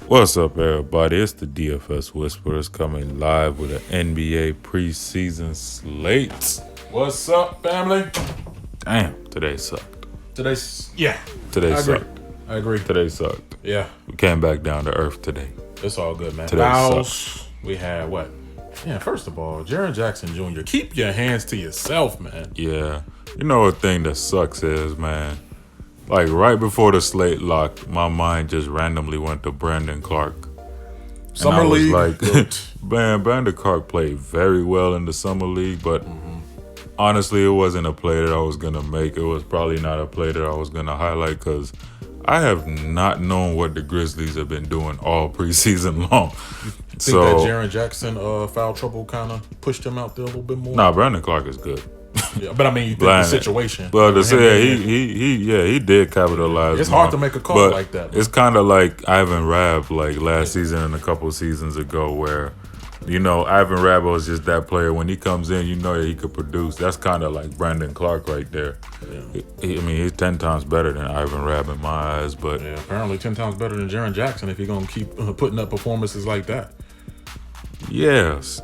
What's up, everybody? It's the DFS Whisperers coming live with an NBA preseason slate. What's up, family? Damn, today sucked. Today Sucked. I agree. Today sucked. Yeah, We came back down to earth today. it's all good, man. Today Fouls. We had what? Yeah, first of all, Jaren Jackson Jr., keep your hands to yourself, man. Yeah. You know what thing that sucks is, man, like right before the slate locked, my mind just randomly went to Brandon Clark. Summer and I was League. like, man, Brandon Clark played very well in the Summer League, but honestly, it wasn't a play that I was going to make. It was probably not a play that I was going to highlight because I have not known what the Grizzlies have been doing all preseason long. Think that Jaren Jackson foul trouble kind of pushed him out there a little bit more? Nah, Brandon Clark is good. Yeah, but I mean, you think the situation. Well, to say he did capitalize. It's hard to make a call like that. It's kind of like Ivan Rabb, like last season and a couple of seasons ago, where Ivan Rabb was just that player. When he comes in, you know that he could produce. That's kind of like Brandon Clark right there. Yeah. He's 10 times better than Ivan Rabb in my eyes, but Yeah, apparently 10 times better than Jaren Jackson if you're going to keep putting up performances like that. yes.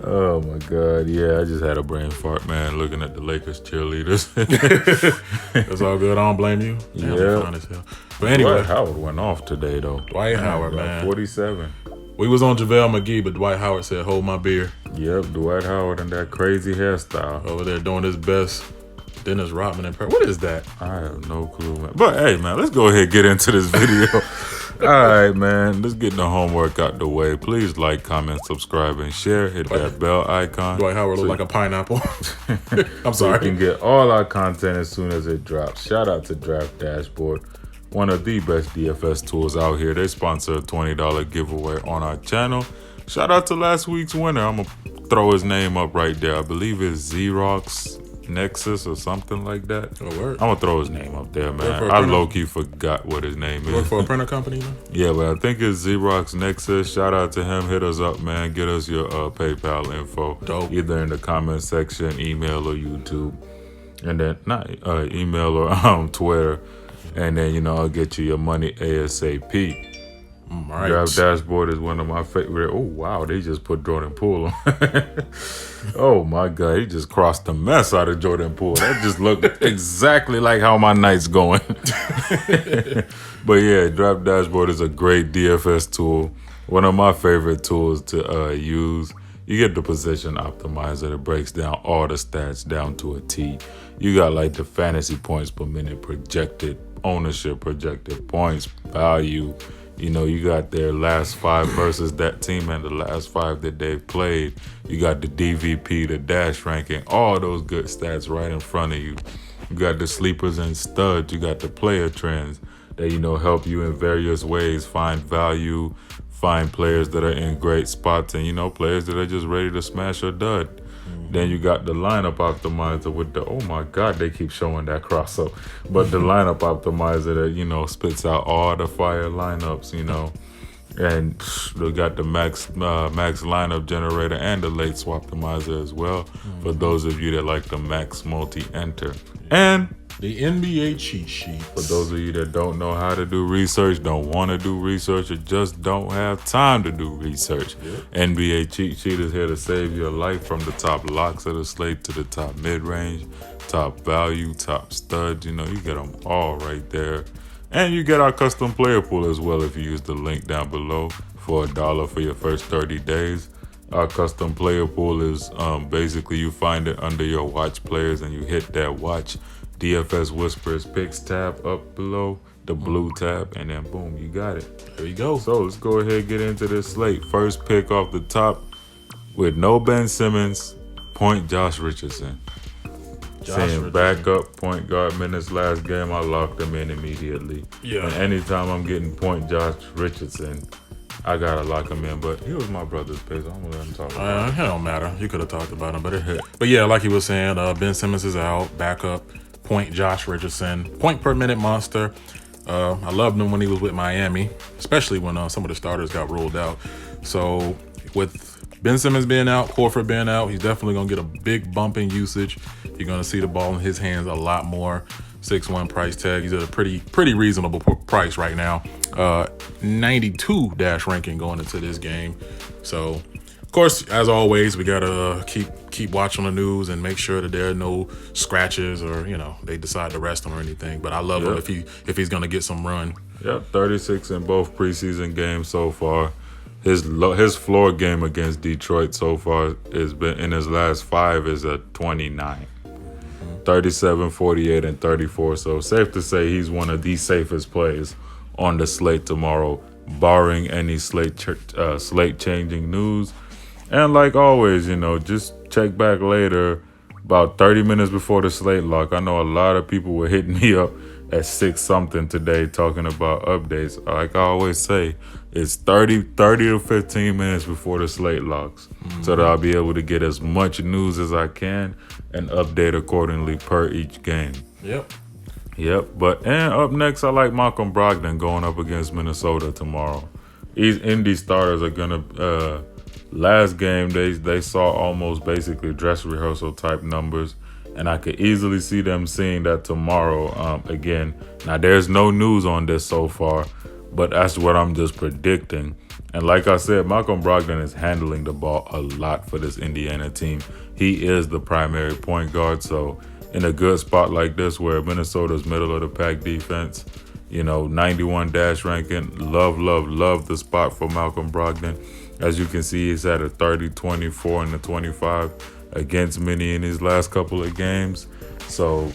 Oh my God! Yeah, I just had a brain fart, man. Looking at the Lakers cheerleaders. It's all good. I don't blame you. Damn, Yeah. fine as hell. But anyway, Dwight Howard went off today, though. Dwight Howard, man. 47. We was on JaVale McGee, but Dwight Howard said, "Hold my beer." Yep, Dwight Howard and that crazy hairstyle. Over there doing his best. Dennis Rodman and What is that? I have no clue, man. But hey, man, let's go ahead and get into this video. All right, man. Let's get the homework out the way. Please like, comment, subscribe, and share. Hit that bell icon. Dwight Howard look like a pineapple. I'm So you sorry. can get all our content as soon as it drops. Shout out to Draft Dashboard, one of the best DFS tools out here. They sponsor a $20 giveaway on our channel. Shout out to last week's winner. I'm going to throw his name up right there. I believe it's Xerox Nexus or something like that. Oh, word. I'm going to throw his name up there, man. for a I printer? low-key forgot what his name Work is. for a printer company, man? Yeah, but I think it's Xerox Nexus. Shout out to him. Hit us up, man. Get us your PayPal info. Dope. Either in the comment section, email, or YouTube. And then, not email or Twitter. And then, I'll get you your money ASAP. All right. Draft Dashboard is one of my favorite. Oh, wow. They just put Jordan Poole on. Oh, my God. He just crossed the mess out of Jordan Poole. That just looked exactly like how my night's going. But, yeah, Draft Dashboard is a great DFS tool. One of my favorite tools to use. You get the position optimizer that breaks down all the stats down to a T. You got like the fantasy points per minute, projected ownership, projected points, value. You got their last 5 versus that team and the last 5 that they've played. You got the DVP, the dash ranking, all those good stats right in front of you. You got the sleepers and studs. You got the player trends that, help you in various ways find value, find players that are in great spots, and, players that are just ready to smash or dud. Then you got the lineup optimizer with the, oh my God, they keep showing that crossover. But the lineup optimizer that, spits out all the fire lineups, And they got the max lineup generator and the late swap optimizer as well. For those of you that like the max multi-enter. And The NBA cheat sheet. for those of you that don't know how to do research, don't want to do research, or just don't have time to do research, NBA Cheat Sheet is here to save your life from the top locks of the slate to the top mid-range, top value, top studs. You get them all right there. And you get our custom player pool as well if you use the link down below for $1 for your first 30 days. Our custom player pool is basically you find it under your watch players and you hit that watch DFS Whisperers picks tab up below, the blue tab, and then boom, you got it. There you go. So let's go ahead and get into this slate. First pick off the top with no Ben Simmons, point Josh Richardson. Saying backup point guard minutes last game, I locked him in immediately. Yeah. And anytime I'm getting point Josh Richardson, I gotta lock him in. But he was my brother's pick, so I'm gonna let him talk about it. It don't matter. You could have talked about him, but yeah, like he was saying, Ben Simmons is out. Backup point Josh Richardson, point per minute monster. I loved him when he was with Miami, especially when some of the starters got ruled out. So with Ben Simmons being out, Horford being out, he's definitely going to get a big bump in usage. You're going to see the ball in his hands a lot more. 6-1 price tag. He's at a pretty reasonable price right now. 92 dash ranking going into this game. So, of course, as always, we got to keep watching the news and make sure that there are no scratches or, they decide to rest him or anything. But I love him if he's going to get some run. Yep, 36 in both preseason games so far. His floor game against Detroit so far has been in his last 5 is a 29. 37, 48, and 34. So safe to say he's one of the safest plays on the slate tomorrow, barring any slate changing news. And like always, just check back later, about 30 minutes before the slate lock. I know a lot of people were hitting me up at 6 something today talking about updates. Like I always say, it's 30 to 15 minutes before the slate locks, so that I'll be able to get as much news as I can and update accordingly per each game. Yep. And up next, I like Malcolm Brogdon going up against Minnesota tomorrow. These Indy starters are gonna. Last game they saw almost basically dress rehearsal type numbers, and I could easily see them seeing that tomorrow again. Now there's no news on this so far, but that's what I'm just predicting. And like I said, Malcolm Brogdon is handling the ball a lot for this Indiana team. He is the primary point guard, so in a good spot like this where Minnesota's middle of the pack defense, 91 dash ranking, love the spot for Malcolm Brogdon. As you can see, he's at a 30, 24, and a 25 against Minnie in his last couple of games. So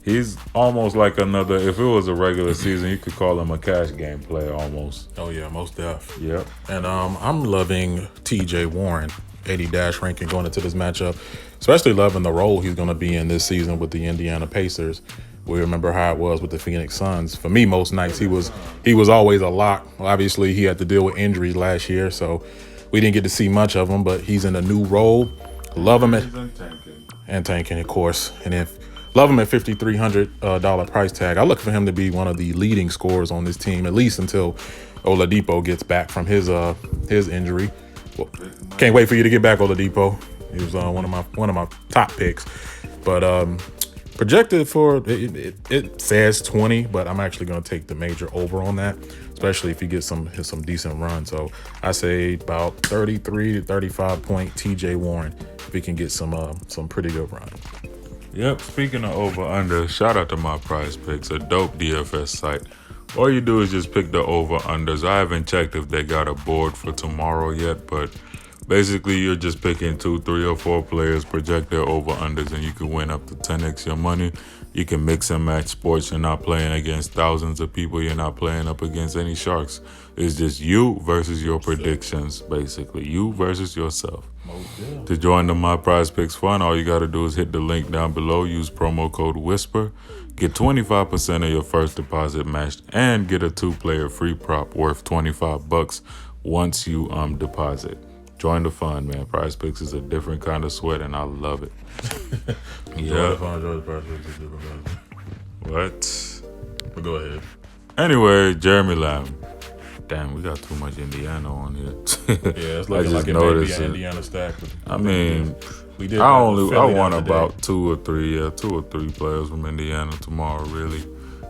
he's almost like another, if it was a regular season, you could call him a cash game player almost. Oh, yeah, most def. Yep. And I'm loving TJ Warren, 80 dash ranking going into this matchup, especially loving the role he's going to be in this season with the Indiana Pacers. We remember how it was with the Phoenix Suns. For me, most nights he was always a lock. Well, obviously, he had to deal with injuries last year, so we didn't get to see much of him, but he's in a new role. Love him and tanking, of course. And love him at $5,300 price tag. I look for him to be one of the leading scorers on this team, at least until Oladipo gets back from his injury. Well, can't wait for you to get back, Oladipo. He was one of my top picks, but projected for it says 20, but I'm actually going to take the major over on that, especially if he gets some decent run. So I say about 33 to 35 point TJ Warren if he can get some pretty good run. Yep. Speaking of over under, shout out to my Prize Picks, a dope DFS site. All you do is just pick the over unders. I haven't checked if they got a board for tomorrow yet, but basically you're just picking 2, 3, or 4 players, project their over unders, and you can win up to 10x your money. You can mix and match sports. You're not playing against thousands of people. You're not playing up against any sharks. It's just you versus your predictions, basically. You versus yourself. To join the My Prize Picks fun, all you got to do is hit the link down below. Use promo code WHISPER. Get 25% of your first deposit matched and get a 2-player free prop worth $25 once you deposit. Join the fun, man. Prize Picks is a different kind of sweat, and I love it. Yeah. Enjoy the Prize Picks is different. What? But go ahead. Anyway, Jeremy Lamb. Damn, we got too much Indiana on here. Yeah, it's looking like it may be an Indiana stack. I mean, we did. I want about 2 or 3 players from Indiana tomorrow, really.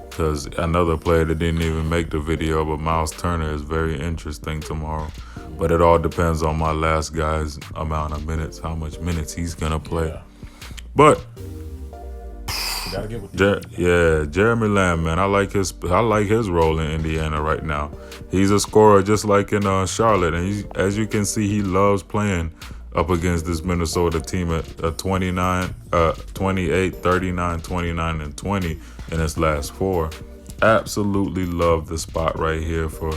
Because another player that didn't even make the video, but Miles Turner is very interesting tomorrow. But it all depends on my last guy's amount of minutes, how much minutes he's gonna play. Yeah. But you gotta get with Jeremy Lamb, man, I like his role in Indiana right now. He's a scorer just like in Charlotte, and as you can see, he loves playing up against this Minnesota team at 29, 28, 39, 29, and 20 in his last 4. Absolutely love the spot right here for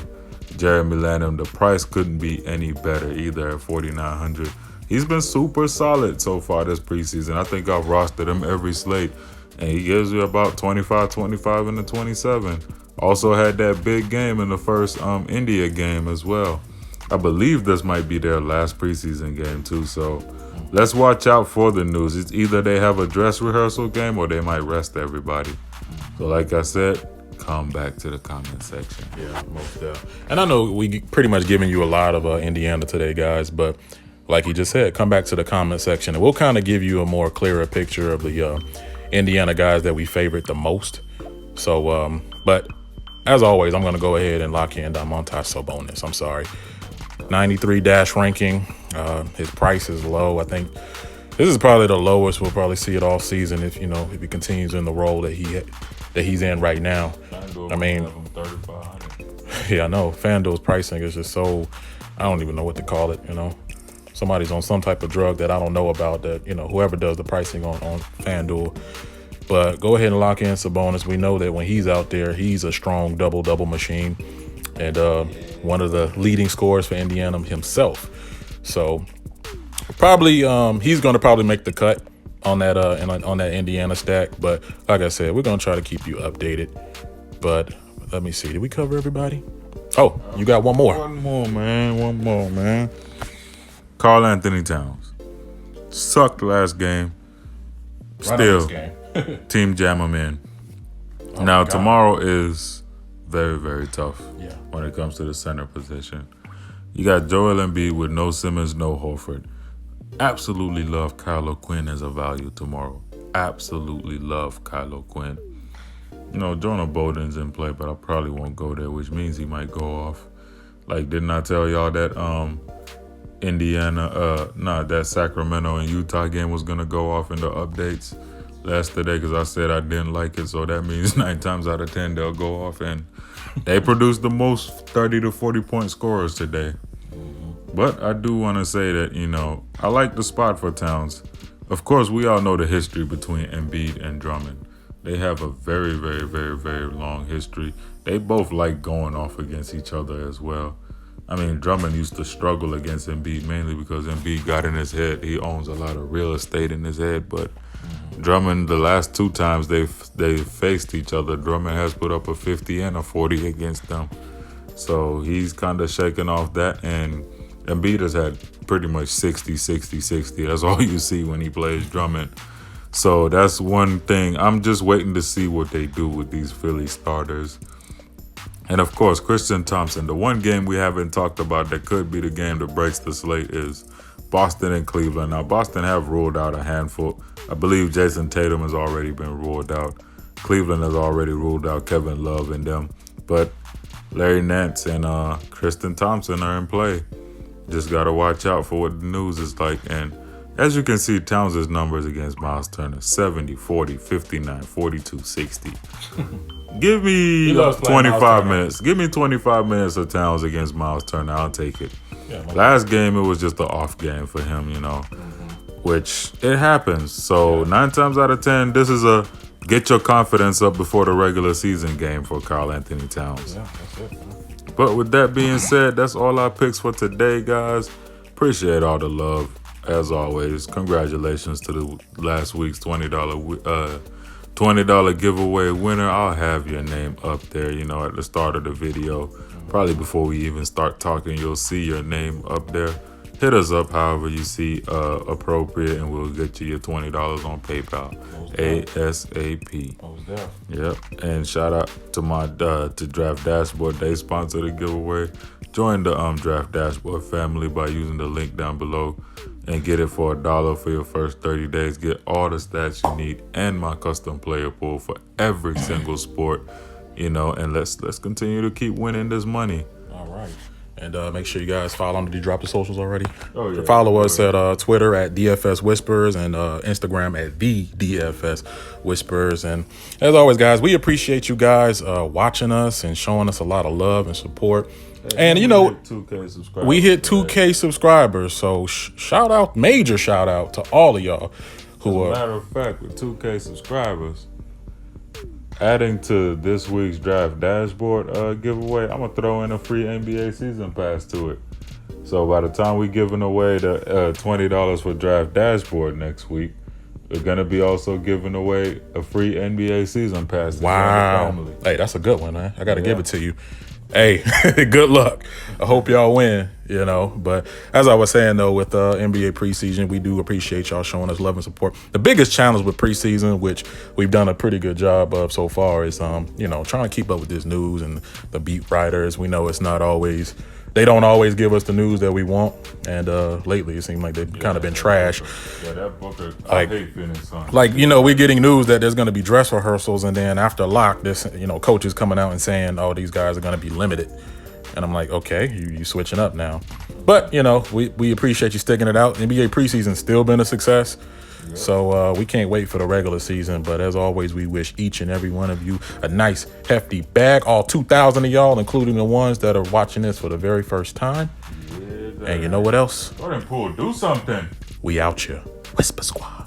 Jeremy Lamb. The price couldn't be any better either at $4,900. He's been super solid so far this preseason. I think I've rostered him every slate, and he gives you about 25, 25, and a 27. Also had that big game in the first India game as well. I believe this might be their last preseason game too, so let's watch out for the news. It's either they have a dress rehearsal game or they might rest everybody. So like I said, come back to the comment section. Yeah, most definitely. And I know we pretty much giving you a lot of Indiana today, guys, but like he just said, come back to the comment section and we'll kind of give you a more clearer picture of the Indiana guys that we favorite the most. So, but as always, I'm going to go ahead and lock in Domantas Sabonis. I'm sorry. 93 dash ranking. His price is low. I think this is probably the lowest we'll probably see it all season if he continues in the role that he's in right now. I mean, yeah, I know. Fanduel's pricing is just so, I don't even know what to call it, Somebody's on some type of drug that I don't know about that, whoever does the pricing on Fanduel. But go ahead and lock in Sabonis. We know that when he's out there, he's a strong double-double machine and one of the leading scorers for Indiana himself. So probably he's going to probably make the cut on that on that Indiana stack. But like I said, we're going to try to keep you updated. But let me see. Did we cover everybody? Oh, you got one more. One more, man. Karl Anthony Towns. Sucked last game. Still, team jam him in. Now, tomorrow is very, very tough when it comes to the center position. You got Joel Embiid with no Simmons, no Horford. Absolutely love Kylo Quinn as a value tomorrow. Absolutely love Kylo Quinn. Jonah Bolden's in play, but I probably won't go there, which means he might go off. Like, didn't I tell y'all that that Sacramento and Utah game was going to go off in the updates yesterday because I said I didn't like it. So that means 9 times out of 10 they'll go off, and they produced the most 30 to 40 point scorers today. But I do want to say that, I like the spot for Towns. Of course, we all know the history between Embiid and Drummond. They have a very, very, very, very long history. They both like going off against each other as well. I mean, Drummond used to struggle against Embiid mainly because Embiid got in his head. He owns a lot of real estate in his head, but Drummond, the last 2 times they faced each other, Drummond has put up a 50 and a 40 against them. So he's kind of shaking off that, and Embiid has had pretty much 60, 60, 60. That's all you see when he plays Drummond. So that's one thing. I'm just waiting to see what they do with these Philly starters. And of course, Christian Thompson. The one game we haven't talked about that could be the game that breaks the slate is Boston and Cleveland. Now, Boston have ruled out a handful. I believe Jason Tatum has already been ruled out. Cleveland has already ruled out Kevin Love and them. But Larry Nance and Christian Thompson are in play. Just got to watch out for what the news is like. And as you can see, Towns' numbers against Miles Turner, 70, 40, 59, 42, 60. Give me 25 minutes. Give me 25 minutes of Towns against Miles Turner. I'll take it. Last game, it was just an off game for him, which it happens. So 9 times out of 10, this is a get your confidence up before the regular season game for Karl Anthony Towns. Yeah, that's it, man. But with that being said, that's all our picks for today, guys. Appreciate all the love. As always, congratulations to the last week's $20 giveaway winner. I'll have your name up there, at the start of the video. Probably before we even start talking, you'll see your name up there. Hit us up however you see appropriate, and we'll get you your $20 on PayPal. ASAP. Yep. And shout out to my to Draft Dashboard. They sponsor the giveaway. Join the Draft Dashboard family by using the link down below and get it for $1 for your first 30 days. Get all the stats you need and my custom player pool for every single sport, and let's continue to keep winning this money. All right. And make sure you guys follow them. Did you drop the socials already? Oh, yeah. Follow us at Twitter at DFS Whisperers and Instagram at the DFS Whisperers. And as always, guys, we appreciate you guys watching us and showing us a lot of love and support. And, we hit 2K subscribers. We hit 2K subscribers. So major shout out to all of y'all who are. As a matter of fact, with 2K subscribers, adding to this week's Draft Dashboard giveaway, I'm going to throw in a free NBA season pass to it. So by the time we're giving away the $20 for Draft Dashboard next week, we're going to be also giving away a free NBA season pass. Wow. Hey, that's a good one, man. I got to give it to you. Hey, good luck. I hope y'all win, you know. But as I was saying, though, with NBA preseason, we do appreciate y'all showing us love and support. The biggest challenge with preseason, which we've done a pretty good job of so far, is, you know, trying to keep up with this news and the beat writers. We know it's not always, they don't always give us the news that we want. And lately, it seems like they've kind of been trash. Yeah, that Booker, I hate Phoenix Suns. Like, you know, we're getting news that there's going to be dress rehearsals, and then after lock, this, you know, coaches coming out and saying, oh, these guys are going to be limited. And I'm like, okay, you switching up now. But, you know, we appreciate you sticking it out. NBA preseason's still been a success. Yeah. So we can't wait for the regular season. But as always, we wish each and every one of you a nice, hefty bag. All 2,000 of y'all, including the ones that are watching this for the very first time. Yeah, and you know what else? Jordan Poole, do something. We out here. Whisper Squad.